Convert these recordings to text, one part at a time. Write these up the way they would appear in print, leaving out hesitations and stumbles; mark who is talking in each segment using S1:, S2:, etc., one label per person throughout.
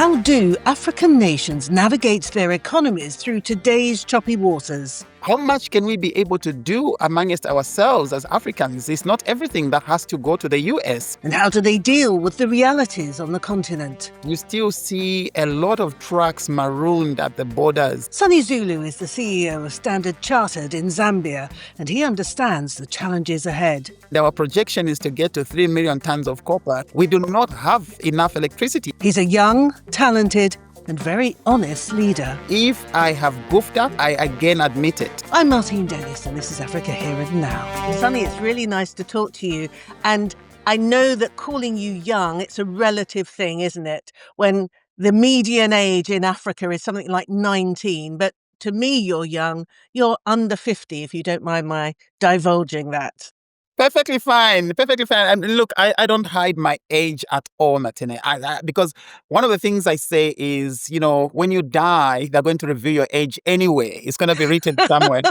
S1: How do African nations navigate their economies through today's choppy waters?
S2: How much can we be able to do amongst ourselves as Africans? It's not everything that has to go to the US.
S1: And how do they deal with the realities on the continent?
S2: You still see a lot of trucks marooned at the borders.
S1: Sonny Zulu is the CEO of Standard Chartered in Zambia, and he understands the challenges ahead.
S2: Our projection is to get to 3 million tons of copper. We do not have enough electricity.
S1: He's a young, talented, and very honest leader.
S2: If I have goofed up, I again admit it.
S1: I'm Martine Dennis, and this is Africa Here and Now. Sonny, it's really nice to talk to you. And I know that calling you young, it's a relative thing, isn't it? When the median age in Africa is something like 19. But to me, you're young. You're under 50, if you don't mind my divulging that.
S2: Perfectly fine. Perfectly fine. And look, I don't hide my age at all, Martine. Because one of the things I say is, when you die, they're going to reveal your age anyway. It's going to be written somewhere.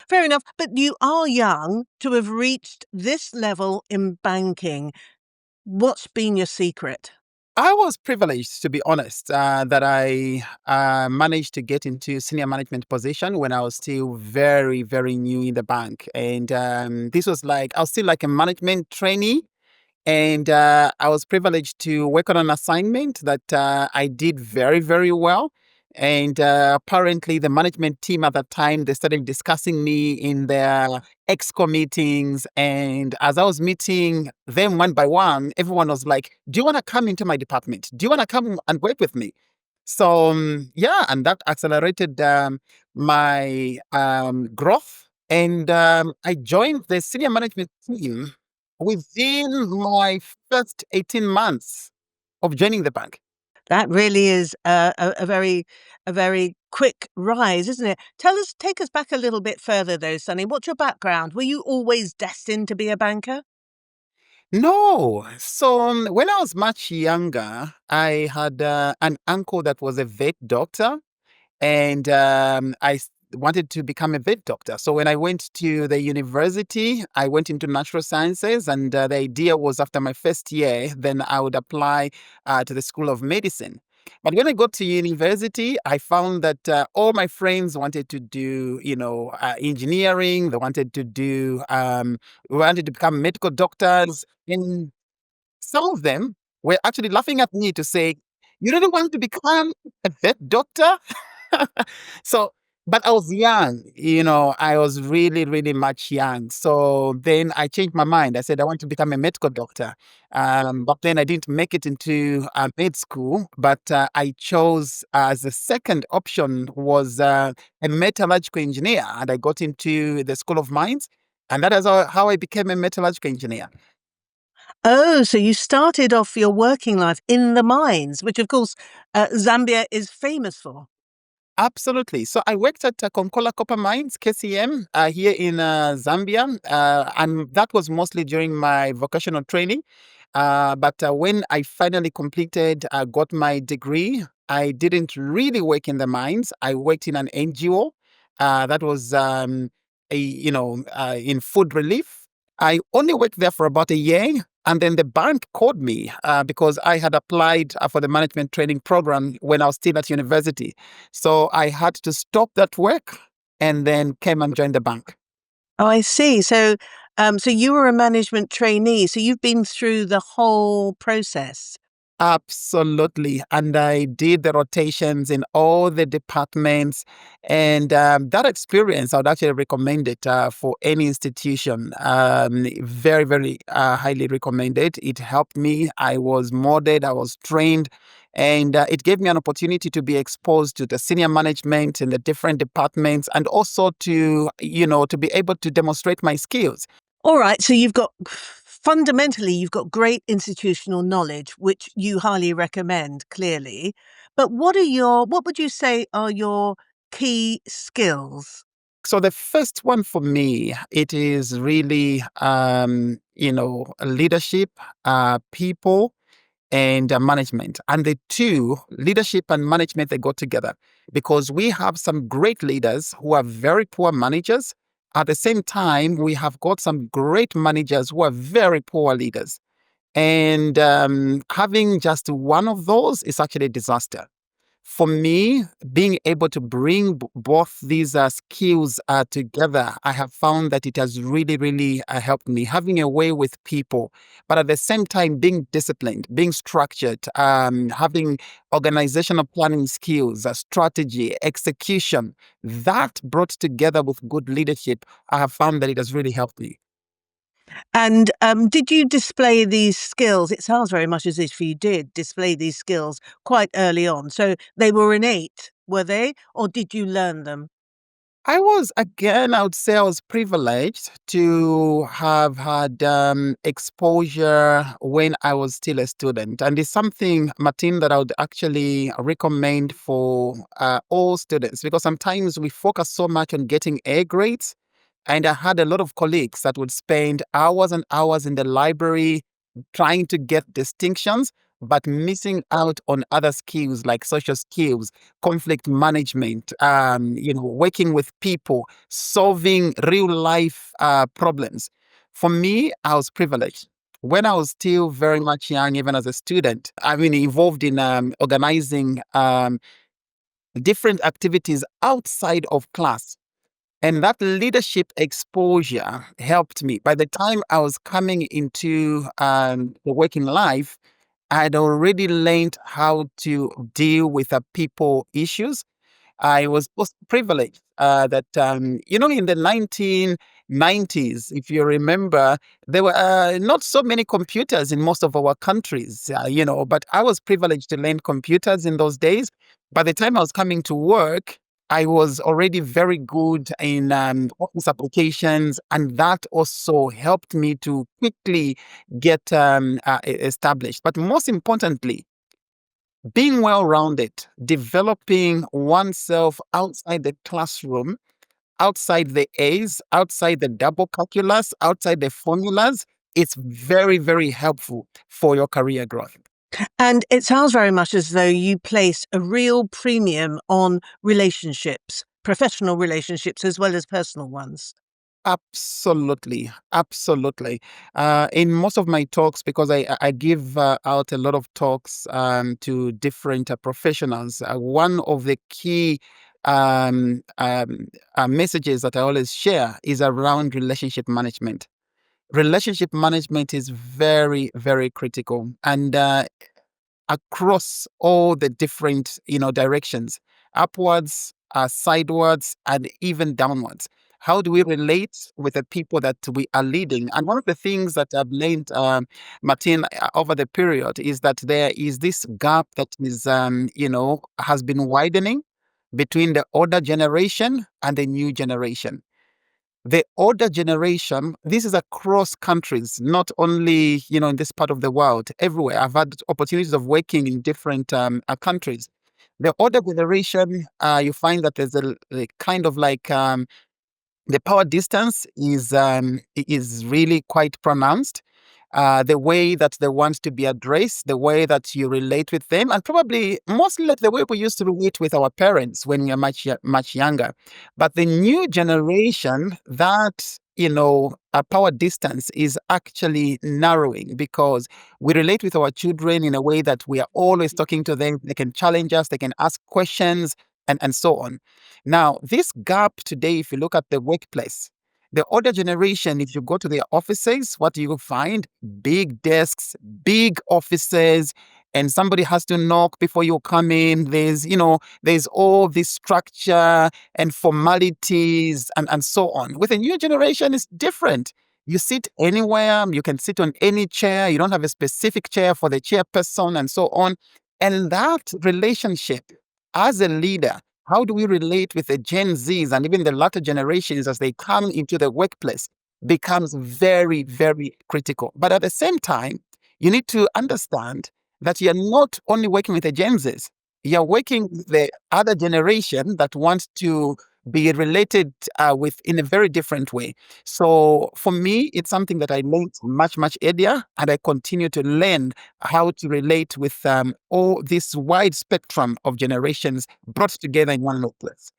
S1: Fair enough. But you are young to have reached this level in banking. What's been your secret?
S2: I was privileged, to be honest, that I managed to get into senior management position when I was still very, very new in the bank. And this was I was still like a management trainee. And I was privileged to work on an assignment that I did very, very well. And apparently the management team at that time, they started discussing me in their exco meetings. And as I was meeting them one by one, everyone was like, do you want to come into my department? Do you want to come and work with me? So, and that accelerated my growth. And I joined the senior management team within my first 18 months of joining the bank.
S1: That really is a very quick rise, isn't it? Take us back a little bit further though, Sonny. What's your background? Were you always destined to be a banker?
S2: No. So when I was much younger, I had an uncle that was a vet doctor, and wanted to become a vet doctor. So when I went to the university, I went into natural sciences, and the idea was after my first year, then I would apply to the School of Medicine. But when I got to university, I found that all my friends wanted to do, engineering. They wanted to become medical doctors. And some of them were actually laughing at me to say, you really want to become a vet doctor? But I was young, I was really, really much young. So then I changed my mind. I said, I want to become a medical doctor. But then I didn't make it into med school, but I chose as a second option was a metallurgical engineer. And I got into the School of Mines. And that is how I became a metallurgical engineer.
S1: Oh, so you started off your working life in the mines, which of course Zambia is famous for.
S2: Absolutely. So I worked at Konkola Copper Mines, KCM, here in Zambia, and that was mostly during my vocational training. But when I finally got my degree, I didn't really work in the mines. I worked in an NGO that was, in food relief. I only worked there for about a year. And then the bank called me because I had applied for the management training program when I was still at university. So I had to stop that work and then came and joined the bank.
S1: Oh, I see. So you were a management trainee. So you've been through the whole process.
S2: Absolutely. And I did the rotations in all the departments. And that experience, I would actually recommend it for any institution. Very, very highly recommended. It helped me. I was molded, I was trained, and it gave me an opportunity to be exposed to the senior management in the different departments, and also to be able to demonstrate my skills.
S1: All right. So fundamentally, you've got great institutional knowledge, which you highly recommend, clearly. But what would you say are your key skills?
S2: So the first one for me, it is really, leadership, people, and management. And the two, leadership and management, they go together because we have some great leaders who are very poor managers. At the same time, we have got some great managers who are very poor leaders. And having just one of those is actually a disaster. For me, being able to bring both these skills together, I have found that it has really, really helped me. Having a way with people, but at the same time, being disciplined, being structured, having organizational planning skills, strategy, execution, that brought together with good leadership, I have found that it has really helped me.
S1: And did you display these skills? It sounds very much as if you did display these skills quite early on. So they were innate, were they? Or did you learn them?
S2: I would say I was privileged to have had exposure when I was still a student. And it's something, Martin, that I would actually recommend for all students, because sometimes we focus so much on getting A grades. And I had a lot of colleagues that would spend hours and hours in the library trying to get distinctions, but missing out on other skills like social skills, conflict management, working with people, solving real life problems. For me, I was privileged. When I was still very much young, even as a student, I've been involved in organizing different activities outside of class. And that leadership exposure helped me. By the time I was coming into the working life, I had already learned how to deal with people issues. I was most privileged that, in the 1990s, if you remember, there were not so many computers in most of our countries, but I was privileged to learn computers in those days. By the time I was coming to work, I was already very good in office applications, and that also helped me to quickly get established. But most importantly, being well rounded, developing oneself outside the classroom, outside the A's, outside the double calculus, outside the formulas, it's very, very helpful for your career growth.
S1: And it sounds very much as though you place a real premium on relationships, professional relationships as well as personal ones.
S2: Absolutely, absolutely. In most of my talks, because I give out a lot of talks to different professionals, one of the key messages that I always share is around relationship management. Relationship management is very, very critical, and across all the different directions, upwards, sidewards, and even downwards. How do we relate with the people that we are leading? And one of the things that I've learned, Martin, over the period is that there is this gap that is has been widening between the older generation and the new generation. The older generation, this is across countries, not only, in this part of the world, everywhere. I've had opportunities of working in different countries. The older generation, you find that there's a kind of like the power distance is really quite pronounced. The way that they want to be addressed, the way that you relate with them, and probably mostly like the way we used to relate with our parents when we are much younger. But the new generation, that a power distance is actually narrowing, because we relate with our children in a way that we are always talking to them. They can challenge us, they can ask questions, and so on. Now, this gap today, if you look at the workplace, the older generation, if you go to their offices, what do you find? Big desks, big offices, and somebody has to knock before you come in. There's all this structure and formalities and so on. With a new generation, it's different. You sit anywhere, you can sit on any chair, you don't have a specific chair for the chairperson and so on. And that relationship as a leader, how do we relate with the Gen Zs and even the latter generations as they come into the workplace, becomes very, very critical. But at the same time, you need to understand that you're not only working with the Gen Zs, you're working with the other generation that wants to be related with in a very different way. So for me, it's something that I learned much, much earlier, and I continue to learn how to relate with all this wide spectrum of generations brought together in one place.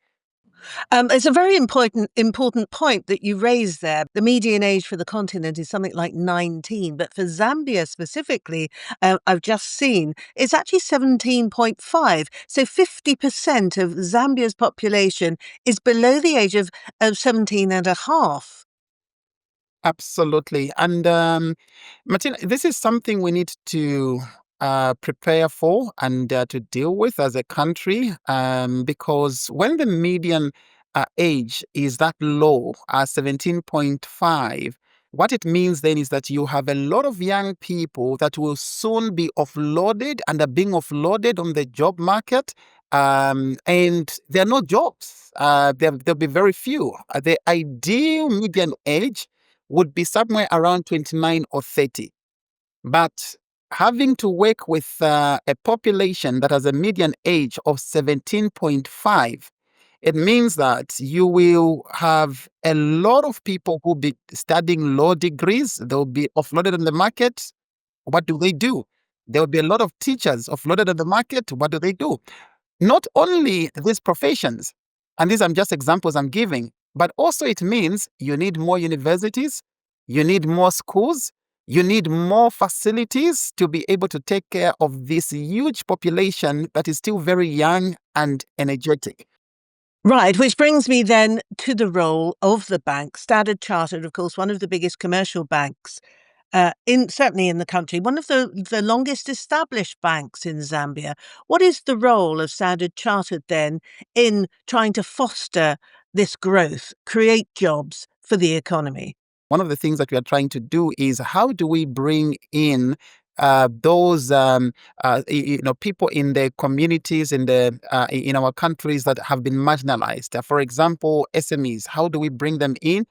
S1: It's a very important point that you raised there. The median age for the continent is something like 19, but for Zambia specifically, I've just seen it's actually 17.5. So 50% of Zambia's population is below the age of 17 and a half.
S2: Absolutely. And Martina, this is something we need to prepare for and to deal with as a country, because when the median age is that low, 17.5, what it means then is that you have a lot of young people that will soon be offloaded and are being offloaded on the job market. And there are no jobs. There'll be very few. The ideal median age would be somewhere around 29 or 30. But having to work with a population that has a median age of 17.5, it means that you will have a lot of people who will be studying law degrees. They'll be offloaded on the market. What do they do? There will be a lot of teachers offloaded on the market. What do they do? Not only these professions, and these are just examples I'm giving, but also it means you need more universities, you need more schools, you need more facilities to be able to take care of this huge population that is still very young and energetic.
S1: Right, which brings me then to the role of the bank. Standard Chartered, of course, one of the biggest commercial banks certainly in the country, one of the longest established banks in Zambia. What is the role of Standard Chartered then in trying to foster this growth, create jobs for the economy?
S2: One of the things that we are trying to do is how do we bring in those people in the communities in our countries that have been marginalized. For example, SMEs. How do we bring them in,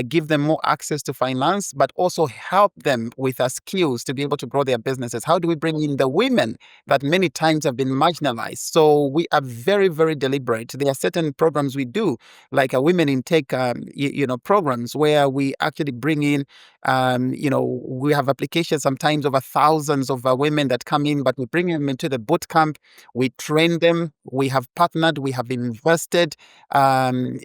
S2: give them more access to finance, but also help them with skills to be able to grow their businesses? How do we bring in the women that many times have been marginalized? So we are very, very deliberate. There are certain programs we do, like a women intake, programs where we actually bring in, we have applications sometimes over thousands of women that come in, but we bring them into the boot camp. We train them. We have partnered. We have invested, in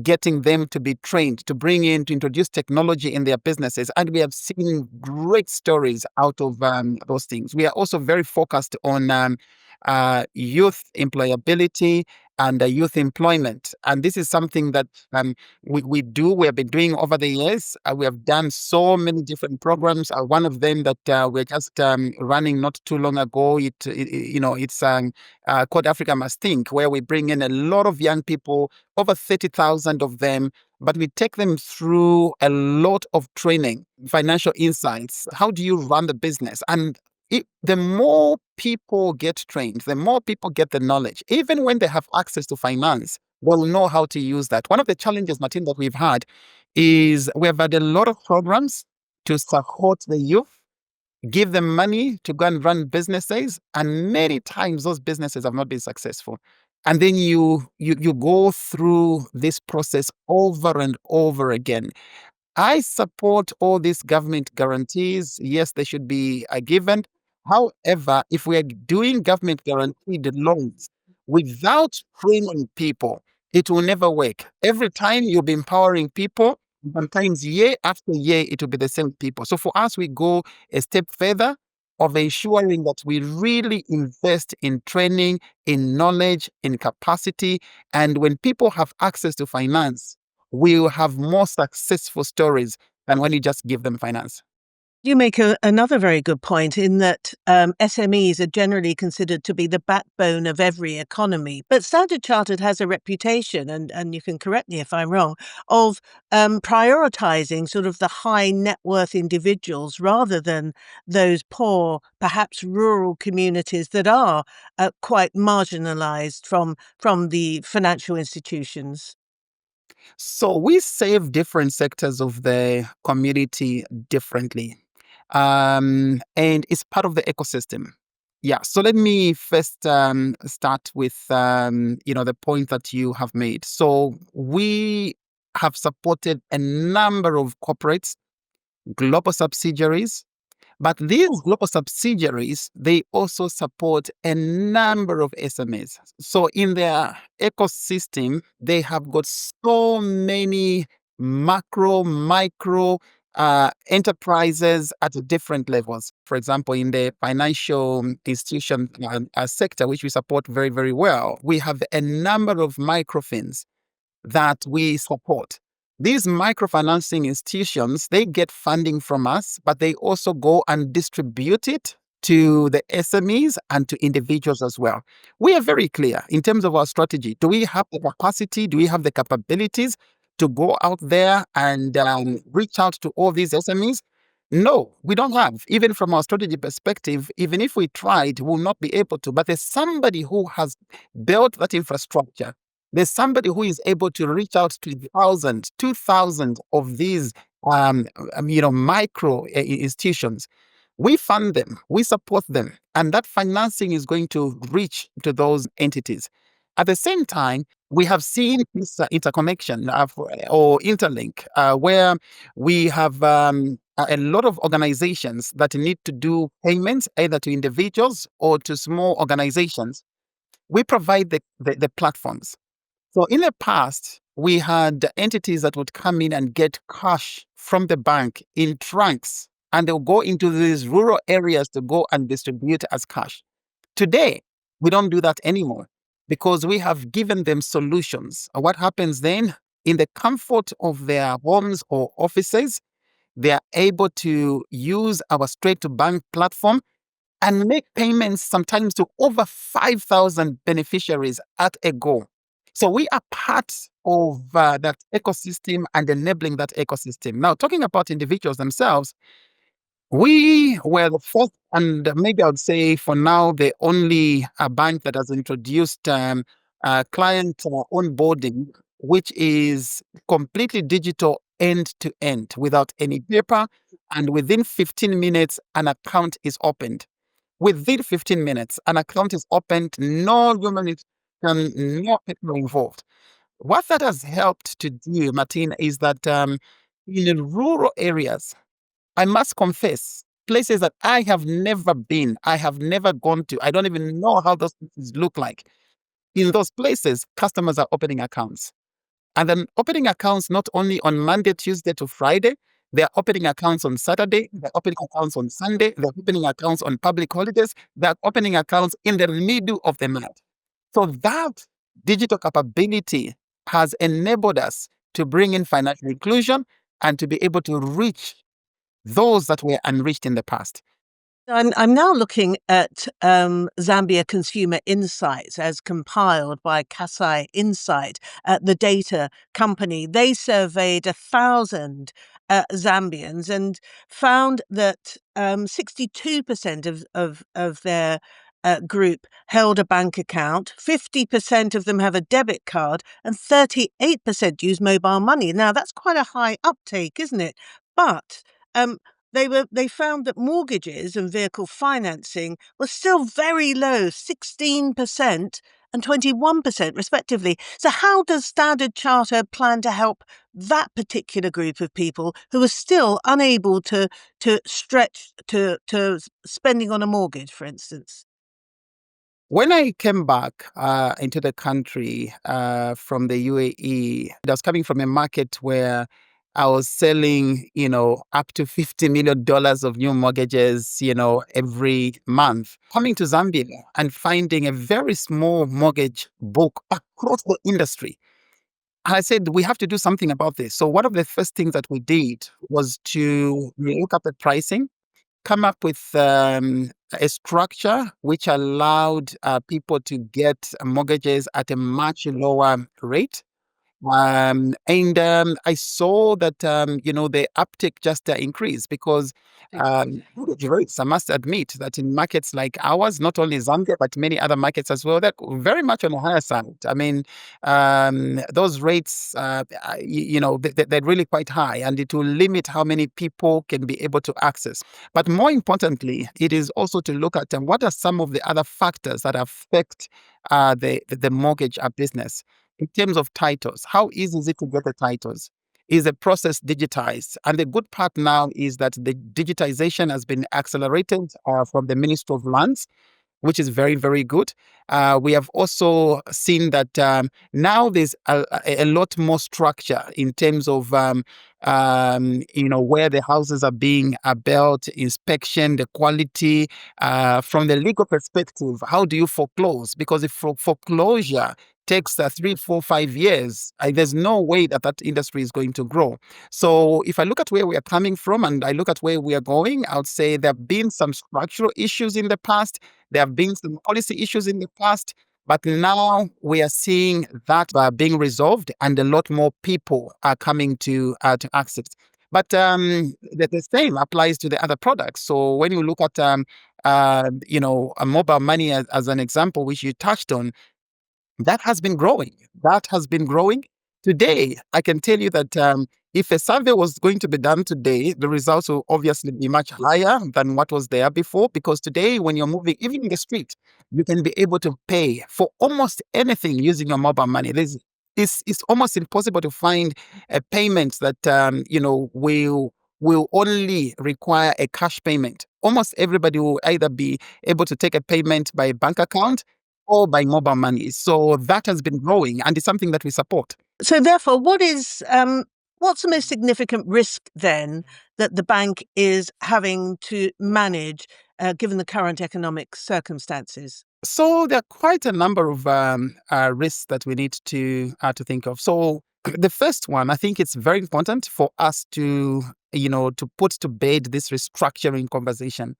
S2: getting them to be trained, to bring in, to introduce technology in their businesses. And we have seen great stories out of those things. We are also very focused on youth employability and youth employment. And this is something that we have been doing over the years. We have done so many different programs. One of them that we're just running not too long ago, it's called Africa Must Think, where we bring in a lot of young people, over 30,000 of them, but we take them through a lot of training, financial insights. How do you run the business? And the more people get trained, the more people get the knowledge, even when they have access to finance, will know how to use that. One of the challenges, Martin, that we've had is we've had a lot of programs to support the youth, give them money to go and run businesses, and many times those businesses have not been successful. And then you go through this process over and over again. I support all these government guarantees. Yes, they should be given. However, if we are doing government guaranteed loans without training people, it will never work. Every time you'll be empowering people, sometimes year after year, it will be the same people. So for us, we go a step further of ensuring that we really invest in training, in knowledge, in capacity. And when people have access to finance, we will have more successful stories than when you just give them finance.
S1: You make another very good point in that SMEs are generally considered to be the backbone of every economy. But Standard Chartered has a reputation, and you can correct me if I'm wrong, of prioritizing sort of the high net worth individuals rather than those poor, perhaps rural communities that are quite marginalized from the financial institutions.
S2: So we save different sectors of the community differently. And it's part of the ecosystem. Yeah. So let me first start with the point that you have made. So we have supported a number of corporates, global subsidiaries, But these global subsidiaries, they also support a number of SMEs. So in their ecosystem, they have got so many macro, micro enterprises at different levels. For example, in the financial institution sector, which we support very, very well, we have a number of microfins that we support. These microfinancing institutions, they get funding from us, but they also go and distribute it to the SMEs and to individuals as well. We are very clear in terms of our strategy. Do we have the capacity? Do we have the capabilities to go out there and reach out to all these SMEs? No, we don't have. Even from our strategy perspective, even if we tried, we'll not be able to. But there's somebody who has built that infrastructure. There's somebody who is able to reach out to 1,000, 2,000 of these, micro institutions. We fund them, we support them, and that financing is going to reach to those entities. At the same time, we have seen this interconnection or interlink where we have a lot of organizations that need to do payments either to individuals or to small organizations. We provide the platforms. So in the past, we had entities that would come in and get cash from the bank in trunks, and they'll go into these rural areas to go and distribute as cash. Today, we don't do that anymore because we have given them solutions. What happens then? In the comfort of their homes or offices, they are able to use our straight to bank platform and make payments sometimes to over 5,000 beneficiaries at a go. So we are part of that ecosystem and enabling that ecosystem. Now, talking about individuals themselves, we were the first, and maybe I would say for now, the only bank that has introduced client onboarding, which is completely digital end to end without any paper. And within 15 minutes, an account is opened. Within 15 minutes, an account is opened, no human no people involved. What that has helped to do, Martin, is that in rural areas, I must confess, places that I have never been, I have never gone to, I don't even know how those places look like. In those places, customers are opening accounts. And then opening accounts not only on Monday, Tuesday to Friday, they're opening accounts on Saturday, they're opening accounts on Sunday, they're opening accounts on public holidays, they're opening accounts in the middle of the month. So that digital capability has enabled us to bring in financial inclusion and to be able to reach those that were unreached in the past.
S1: I'm now looking at Zambia Consumer Insights as compiled by Kasai Insight, the data company. They surveyed 1,000 Zambians and found that 62% of their group held a bank account, 50% of them have a debit card, and 38% use mobile money. Now, that's quite a high uptake, isn't it? But they found that mortgages and vehicle financing were still very low, 16% and 21% respectively. So how does Standard Chartered plan to help that particular group of people who are still unable to stretch to spending on a mortgage, for instance?
S2: When I came back into the country from the UAE, I was coming from a market where I was selling, up to $50 million of new mortgages, every month. Coming to Zambia and finding a very small mortgage book across the industry. I said, we have to do something about this. So one of the first things that we did was to look up the pricing, come up with a structure which allowed people to get mortgages at a much lower rate. And I saw that, the uptick just increased because mortgage rates, I must admit that in markets like ours, not only Zambia, but many other markets as well, they're very much on the higher side. I mean, those rates, they're really quite high, and it will limit how many people can be able to access. But more importantly, it is also to look at what are some of the other factors that affect the mortgage business. In terms of titles, how easy is it to get the titles? is a process digitized. And the good part now is that the digitization has been accelerated from the Ministry of Lands, which is very, very good. We have also seen that now there's a lot more structure in terms of where the houses are being built, inspection, the quality. From the legal perspective, how do you foreclose? Because if foreclosure takes 3, 4, 5 years, there's no way that that industry is going to grow. So if I look at where we are coming from and I look at where we are going, I would say there have been some structural issues in the past. There have been some policy issues in the past, but now we are seeing that being resolved, and a lot more people are coming to access. But the same applies to the other products. So when you look at a mobile money as an example, which you touched on, that has been growing. That has been growing. Today, I can tell you that if a survey was going to be done today, the results will obviously be much higher than what was there before. Because today, when you're moving, even in the street, you can be able to pay for almost anything using your mobile money. It's almost impossible to find a payment that will only require a cash payment. Almost everybody will either be able to take a payment by bank account or by mobile money. So that has been growing, and it's something that we support.
S1: So therefore, what's the most significant risk then that the bank is having to manage given the current economic circumstances?
S2: So there are quite a number of risks that we need to think of. So the first one, I think it's very important for us to put to bed this restructuring conversation.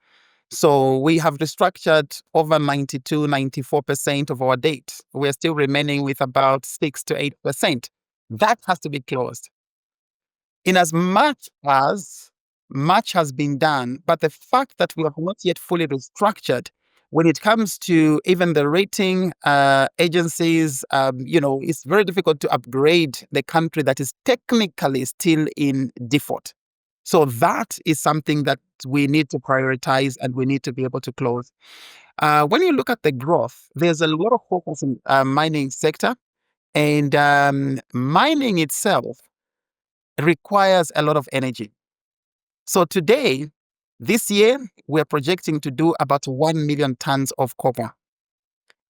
S2: So we have restructured over 92, 94% of our debt. We're still remaining with about 6 to 8%. That has to be closed. In as much has been done, but the fact that we have not yet fully restructured when it comes to even the rating agencies, it's very difficult to upgrade the country that is technically still in default. So that is something that we need to prioritize and we need to be able to close. When you look at the growth, there's a lot of focus in mining sector, and mining itself requires a lot of energy. So today, this year, we're projecting to do about 1 million tons of copper.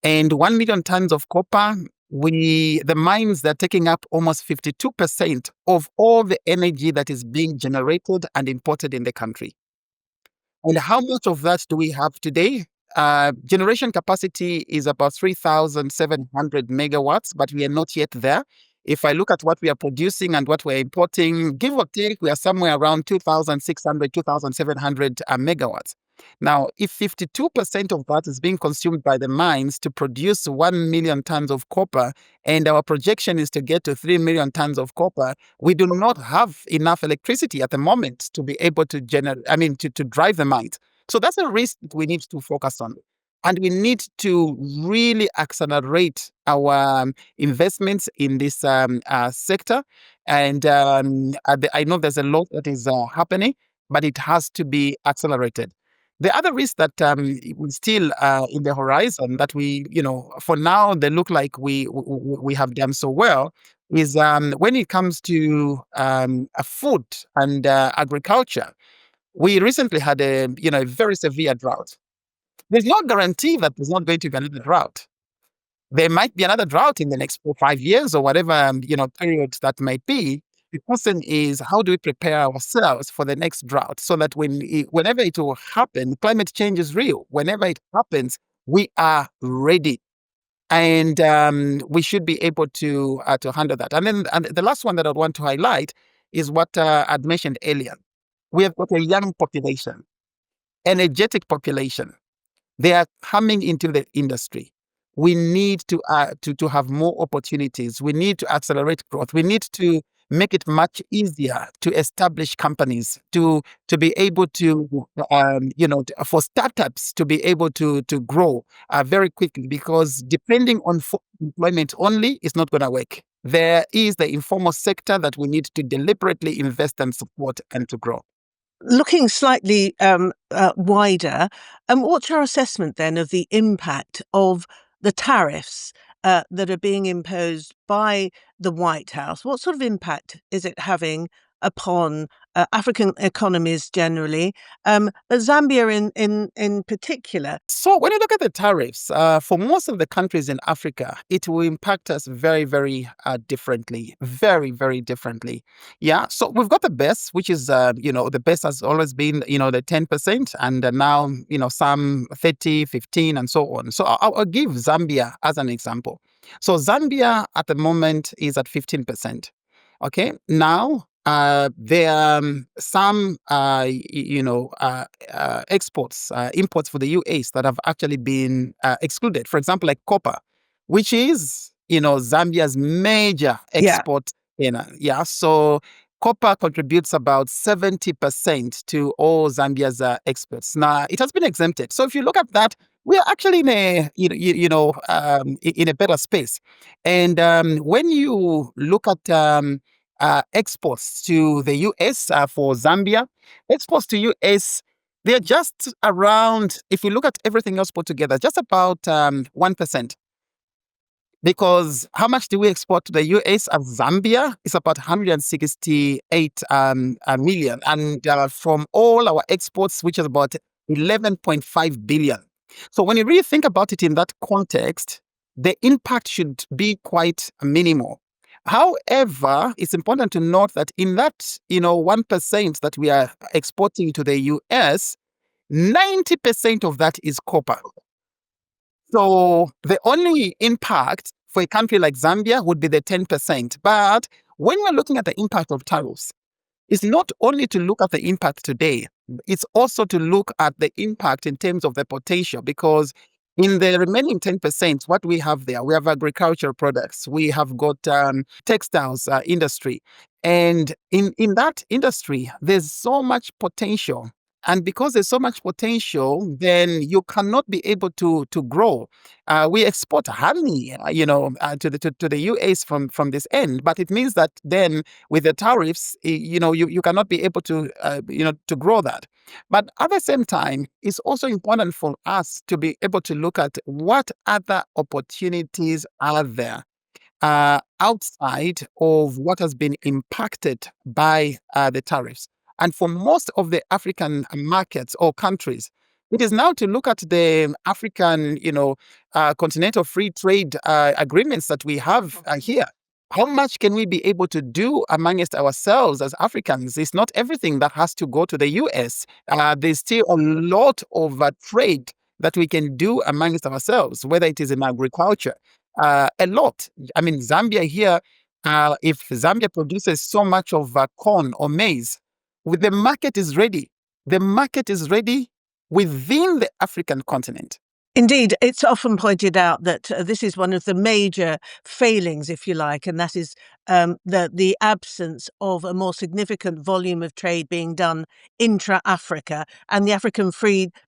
S2: And 1 million tons of copper, the mines, they're taking up almost 52% of all the energy that is being generated and imported in the country. And how much of that do we have today? Generation capacity is about 3,700 megawatts, but we are not yet there. If I look at what we are producing and what we're importing, give or take, we are somewhere around 2,600, 2,700 megawatts. Now, if 52% of that is being consumed by the mines to produce 1 million tons of copper, and our projection is to get to 3 million tons of copper, we do not have enough electricity at the moment to be able to to drive the mines. So that's a risk that we need to focus on. And we need to really accelerate our investments in this sector. And I know there's a lot that is happening, but it has to be accelerated. The other risk that is still in the horizon that we, for now, they look like we have done so well is when it comes to food and agriculture. We recently had a very severe drought. There's no guarantee that there's not going to be another drought. There might be another drought in the next 4 or 5 years or whatever period that might be. The question is, how do we prepare ourselves for the next drought so that whenever it will happen, climate change is real. Whenever it happens, we are ready, and we should be able to handle that. And then the last one that I'd want to highlight is what I'd mentioned earlier. We have got a young population, energetic population. They are coming into the industry. We need to have more opportunities. We need to accelerate growth. We need to make it much easier to establish companies, to be able to, for startups to be able to grow very quickly, because depending on employment only is not going to work. There is the informal sector that we need to deliberately invest and support and to grow.
S1: Looking slightly wider, what's your assessment then of the impact of the tariffs that are being imposed by the White House? What sort of impact is it having upon African economies generally, but Zambia in particular?
S2: So when you look at the tariffs, for most of the countries in Africa, it will impact us very, very differently, very, very differently. Yeah. So we've got the best, which is, the best has always been, the 10%, and now, some 30, 15, and so on. So I'll give Zambia as an example. So Zambia at the moment is at 15%. Okay. Now, there are some, exports, imports for the US that have actually been excluded. For example, like copper, which is, Zambia's major
S1: Yeah.
S2: export. Yeah. So copper contributes about 70% to all Zambia's exports. Now, it has been exempted. So if you look at that, we are actually in a, in a better space. And when you look at exports to the US for Zambia. Exports to US, they're just around, if you look at everything else put together, just about 1%. Because how much do we export to the US as Zambia? It's about 168 million. And from all our exports, which is about 11.5 billion. So when you really think about it in that context, the impact should be quite minimal. However, it's important to note that in that, 1% that we are exporting to the US, 90% of that is copper. So the only impact for a country like Zambia would be the 10%. But when we're looking at the impact of tariffs, it's not only to look at the impact today, it's also to look at the impact in terms of the potential, because in the remaining 10%, what we have there, we have agricultural products, we have got textiles industry. And in that industry, there's so much potential. And because there's so much potential, then you cannot be able to grow. We export honey, to the US from this end, but it means that then with the tariffs, you cannot be able to to grow that. But at the same time, it's also important for us to be able to look at what other opportunities are there outside of what has been impacted by the tariffs. And for most of the African markets or countries, it is now to look at the African, continental free trade agreements that we have here. How much can we be able to do amongst ourselves as Africans? It's not everything that has to go to the US. There's still a lot of trade that we can do amongst ourselves, whether it is in agriculture. A lot. I mean, Zambia here, if Zambia produces so much of corn or maize, the market is ready. The market is ready within the African continent.
S1: Indeed, it's often pointed out that this is one of the major failings, if you like, and that is the absence of a more significant volume of trade being done intra-Africa, and the African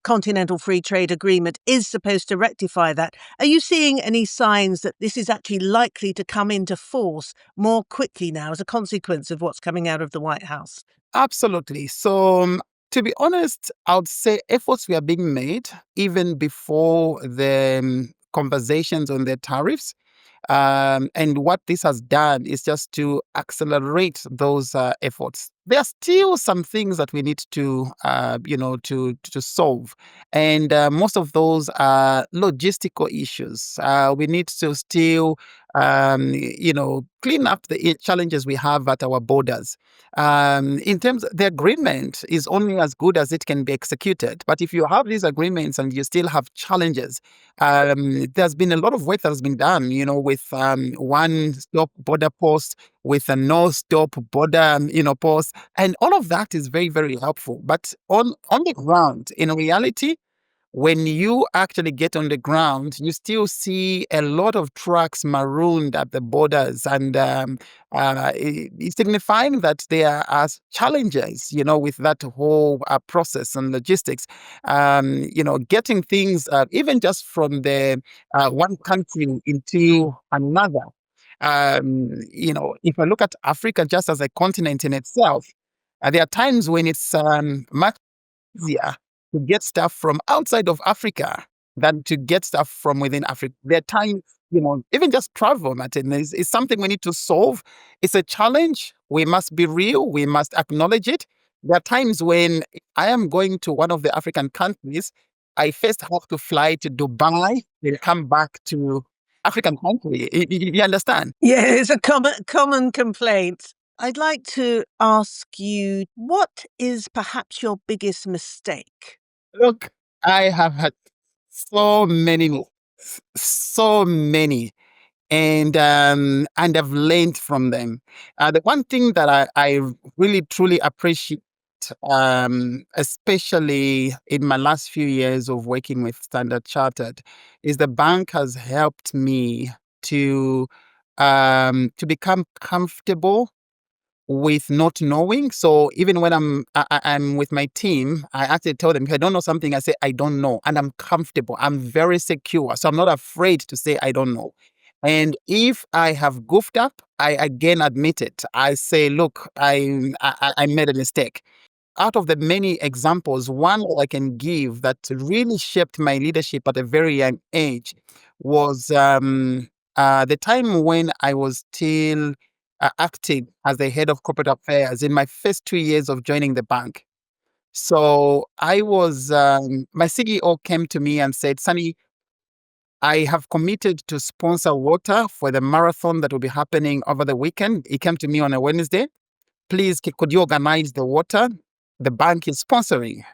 S1: Continental Free Trade Agreement is supposed to rectify that. Are you seeing any signs that this is actually likely to come into force more quickly now as a consequence of what's coming out of the White House?
S2: Absolutely. So, to be honest, I would say efforts were being made even before the conversations on the tariffs. And what this has done is just to accelerate those efforts. There are still some things that we need to, to solve, and most of those are logistical issues. We need to still, clean up the challenges we have at our borders. In terms, the agreement is only as good as it can be executed. But if you have these agreements and you still have challenges, there's been a lot of work that has been done, with one-stop border post, with a no-stop border, post, and all of that is very, very helpful. But on the ground, in reality, when you actually get on the ground, you still see a lot of trucks marooned at the borders, and it's signifying that there are challenges, with that whole process and logistics. Getting things even just from the one country into another. If I look at Africa just as a continent in itself, there are times when it's much easier to get stuff from outside of Africa than to get stuff from within Africa. There are times even just travel, Martin, is something we need to solve. It's a challenge. We must be real. We must acknowledge it. There are times when I am going to one of the African countries, I first have to fly to Dubai, then come back to African country. You understand?
S1: Yeah, it's a common complaint. I'd like to ask you, what is perhaps your biggest mistake?
S2: Look, I have had so many, so many. And I've learned from them. The one thing that I really truly appreciate, especially in my last few years of working with Standard Chartered, is the bank has helped me to become comfortable with not knowing. So even when I'm with my team, I actually tell them if I don't know something, I say I don't know, and I'm comfortable. I'm very secure, so I'm not afraid to say I don't know. And if I have goofed up, I again admit it. I say, look, I made a mistake. Out of the many examples, one I can give that really shaped my leadership at a very young age was the time when I was still acting as the head of corporate affairs in my first 2 years of joining the bank. So my CEO came to me and said, Sonny, I have committed to sponsor water for the marathon that will be happening over the weekend. He came to me on a Wednesday. Please, could you organize the water? The bank is sponsoring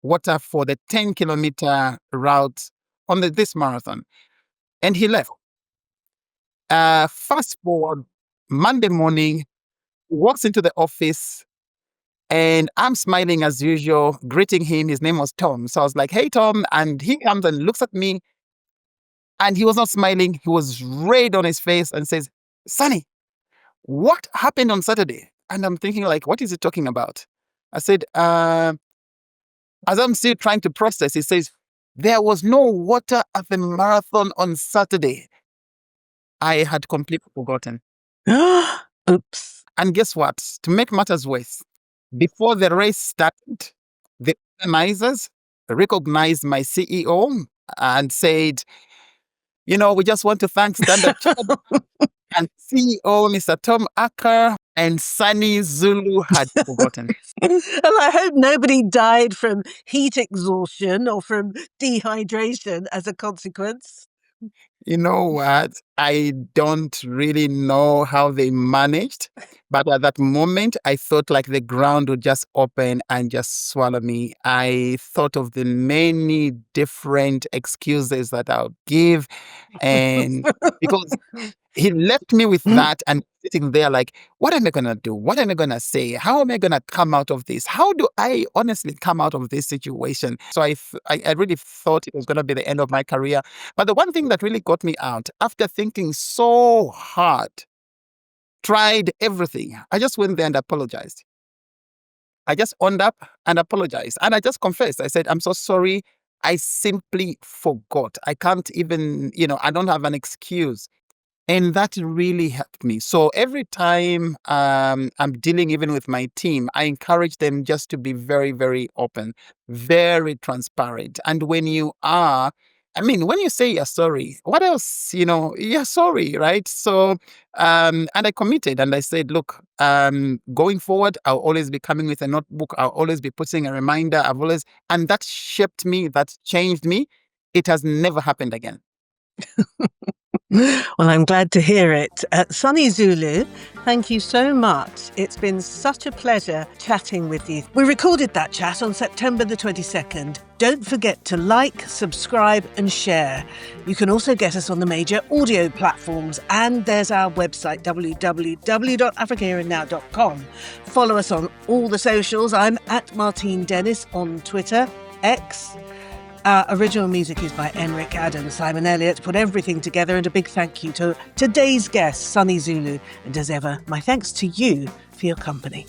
S2: water for the 10-kilometer route on this marathon. And he left. Fast forward, Monday morning, he walks into the office and I'm smiling as usual, greeting him. His name was Tom. So I was like, hey, Tom. And he comes and looks at me and he was not smiling. He was red on his face and says, Sonny, what happened on Saturday? And I'm thinking like, what is he talking about? I said, as I'm still trying to process, he says, there was no water at the marathon on Saturday. I had completely forgotten.
S1: Oops.
S2: And guess what? To make matters worse, before the race started, the organizers recognized my CEO and said, we just want to thank Standard Chartered and CEO Mr. Tom Acker and Sonny Zulu had forgotten.
S1: And I hope nobody died from heat exhaustion or from dehydration as a consequence.
S2: You know what? I don't really know how they managed, but at that moment, I thought like the ground would just open and just swallow me. I thought of the many different excuses that I would give, and because he left me with that and sitting there like, what am I going to do? What am I going to say? How am I going to come out of this? How do I honestly come out of this situation? So I really thought it was going to be the end of my career. But the one thing that really got me out, after thinking so hard, tried everything, I just went there and apologized. I just owned up and apologized. And I just confessed. I said, I'm so sorry. I simply forgot. I can't even, I don't have an excuse. And that really helped me. So every time I'm dealing even with my team, I encourage them just to be very, very open, very transparent. And when you are, when you say you're sorry, what else? You're sorry, right? So, and I committed and I said, look, going forward, I'll always be coming with a notebook. I'll always be putting a reminder. And that shaped me, that changed me. It has never happened again.
S1: Well, I'm glad to hear it. Sonny Zulu, thank you so much. It's been such a pleasure chatting with you. We recorded that chat on September the 22nd. Don't forget to like, subscribe and share. You can also get us on the major audio platforms, and there's our website, www.AfricaHere&NOW.com. Follow us on all the socials. I'm at Martine Dennis on Twitter, X. Our original music is by Enric Adams. Simon Elliott put everything together, and a big thank you to today's guest, Sonny Zulu. And as ever, my thanks to you for your company.